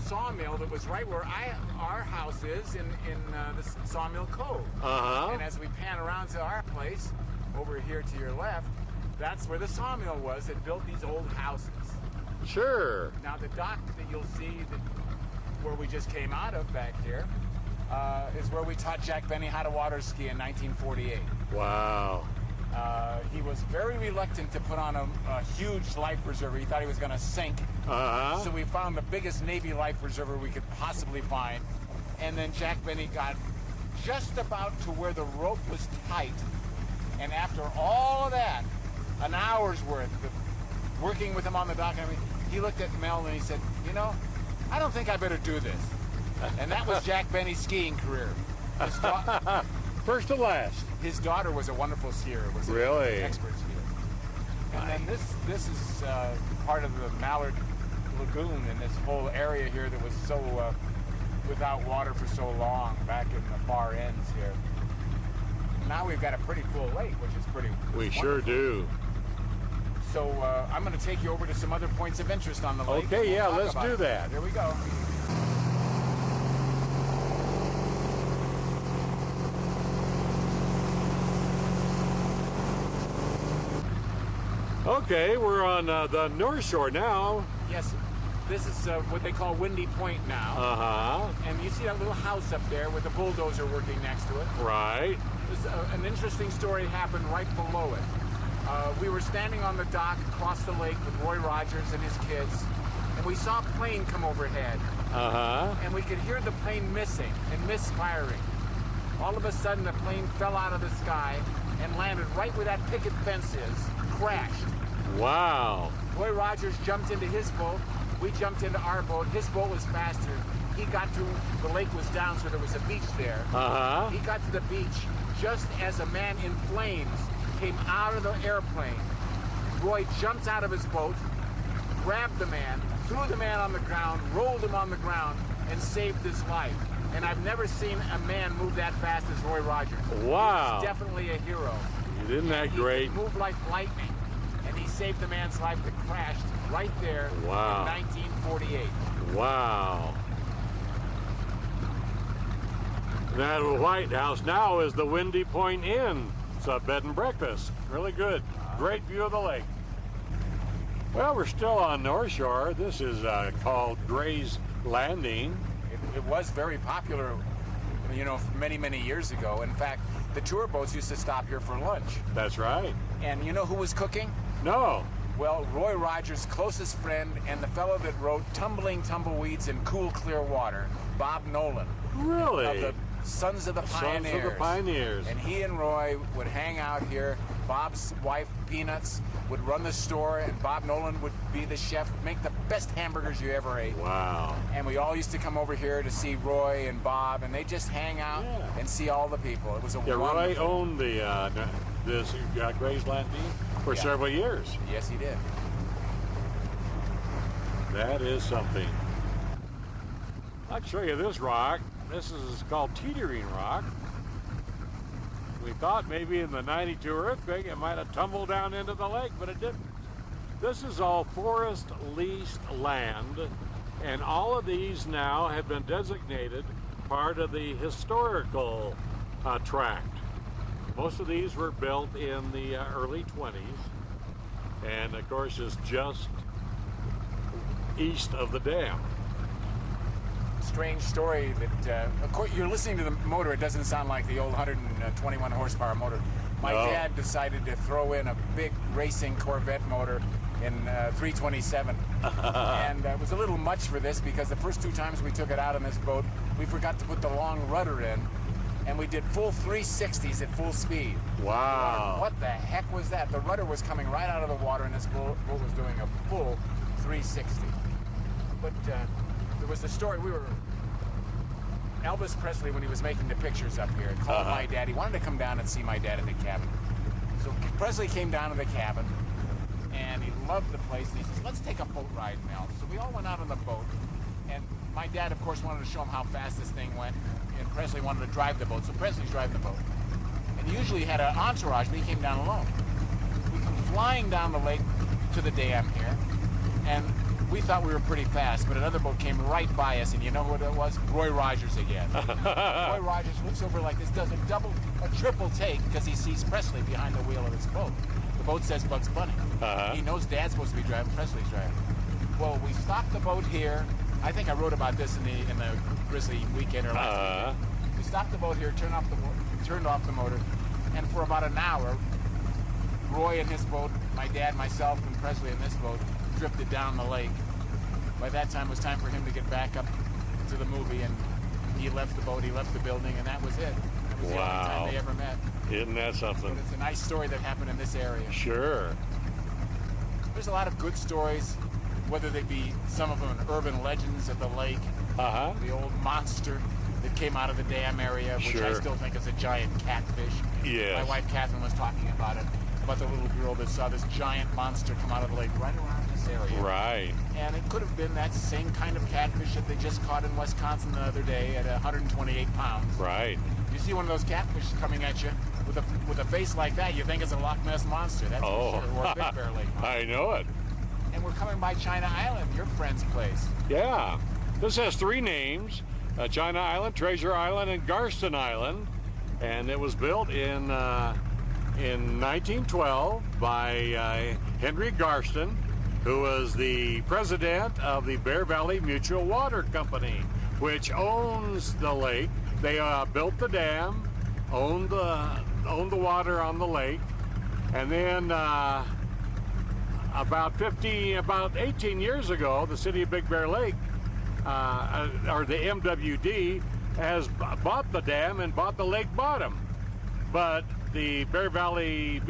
sawmill that was right where our house is in the Sawmill Cove. And as we pan around to our place, over here to your left, that's where the sawmill was that built these old houses. Sure. Now the dock that you'll see where we just came out of back here is where we taught Jack Benny how to water ski in 1948. Wow. He was very reluctant to put on a huge life preserver. He thought he was going to sink. So we found the biggest Navy life preserver we could possibly find. And then Jack Benny got just about to where the rope was tight. And after all of that, an hour's worth of working with him on the dock and everything, he looked at Mel and he said, you know, I don't think I better do this. And that was Jack Benny's skiing career. First to last. His daughter was a wonderful skier. Was really? An expert skier. And then this is part of the Mallard Lagoon and this whole area here that was so without water for so long back in the far ends here. Now we've got a pretty full lake, which is pretty We wonderful. Sure do. So I'm going to take you over to some other points of interest on the lake. Okay, yeah, let's do that. Here we go. Okay, we're on the North Shore now. Yes, this is what they call Windy Point now. And you see that little house up there with a bulldozer working next to it. Right. An interesting story happened right below it. We were standing on the dock across the lake with Roy Rogers and his kids, and we saw a plane come overhead. And we could hear the plane missing and misfiring. All of a sudden, the plane fell out of the sky and landed right where that picket fence is, crashed. Wow. Roy Rogers jumped into his boat. We jumped into our boat. His boat was faster. He got to, the lake was down, so there was a beach there. He got to the beach just as a man in flames came out of the airplane. Roy jumped out of his boat, grabbed the man, threw the man on the ground, rolled him on the ground, and saved his life. And I've never seen a man move that fast as Roy Rogers. Wow. He's definitely a hero. Isn't that great? He moved like lightning, and he saved the man's life that crashed right there in 1948. Wow. That White House now is the Windy Point Inn. It's a bed and breakfast. Really good. Great view of the lake. Well, we're still on North Shore. This is called Gray's Landing. It was very popular, you know, many, many years ago. In fact, the tour boats used to stop here for lunch. That's right. And you know who was cooking? No. Well, Roy Rogers' closest friend and the fellow that wrote Tumbling Tumbleweeds in Cool Clear Water, Bob Nolan. Really? Of the Sons of the Pioneers. Sons of the Pioneers. And he and Roy would hang out here. Bob's wife, Peanuts, would run the store, and Bob Nolan would be the chef, make the best hamburgers you ever ate. Wow. And we all used to come over here to see Roy and Bob, and they just hang out and see all the people. It was a wonderful... Roy owned this Gray's Landing for several years. Yes, he did. That is something. I'll show you this rock. This is called Teetering Rock. We thought maybe in the 92 earthquake it might have tumbled down into the lake, but it didn't. This is all forest leased land, and all of these now have been designated part of the historical tract. Most of these were built in the early 20s, and of course it's just east of the dam. Strange story that, of course, you're listening to the motor. It doesn't sound like the old 121 horsepower motor. My dad decided to throw in a big racing Corvette motor in 327. And it was a little much for this because the first two times we took it out on this boat, we forgot to put the long rudder in. And we did full 360s at full speed. Wow. What the heck was that? The rudder was coming right out of the water and this boat was doing a full 360. But there was the story, Elvis Presley, when he was making the pictures up here, called my dad. He wanted to come down and see my dad in the cabin. So Presley came down to the cabin, and he loved the place, and he says, let's take a boat ride, Mel. So we all went out on the boat, and my dad, of course, wanted to show him how fast this thing went, and Presley wanted to drive the boat, so Presley's driving the boat. And he usually had an entourage, but he came down alone. We come flying down the lake to the dam here, and we thought we were pretty fast, but another boat came right by us, and you know what it was? Roy Rogers again. Roy Rogers looks over like this, does a triple take, because he sees Presley behind the wheel of his boat. The boat says Bugs Bunny. He knows Dad's supposed to be driving, Presley's driving. Well, we stopped the boat here. I think I wrote about this in the Grizzly weekend or last weekend. We stopped the boat here, turned off the motor, and for about an hour, Roy in his boat, my dad, myself, and Presley in this boat drifted down the lake. By that time, it was time for him to get back up to the movie, and he left the boat, he left the building, and that was it. It was the only time they ever met. Isn't that something? But it's a nice story that happened in this area. Sure. There's a lot of good stories, whether they be some of them urban legends of the lake, the old monster that came out of the dam area, which I still think is a giant catfish. Yes. My wife Catherine was talking about it, about the little girl that saw this giant monster come out of the lake right around this area. Right. And it could have been that same kind of catfish that they just caught in Wisconsin the other day at 128 pounds. Right. You see one of those catfish coming at you with a face like that, you think it's a Loch Ness monster. That's for sure. Or a Big Bear Lake monster. I know it. And we're coming by China Island, your friend's place. Yeah. This has 3 names, China Island, Treasure Island, and Garston Island. And it was built in 1912 by Henry Garston, who was the president of the Bear Valley Mutual Water Company, which owns the lake. They built the dam, owned the water on the lake, and then about 18 years ago, the city of Big Bear Lake, or the MWD, has bought the dam and bought the lake bottom. But the Bear Valley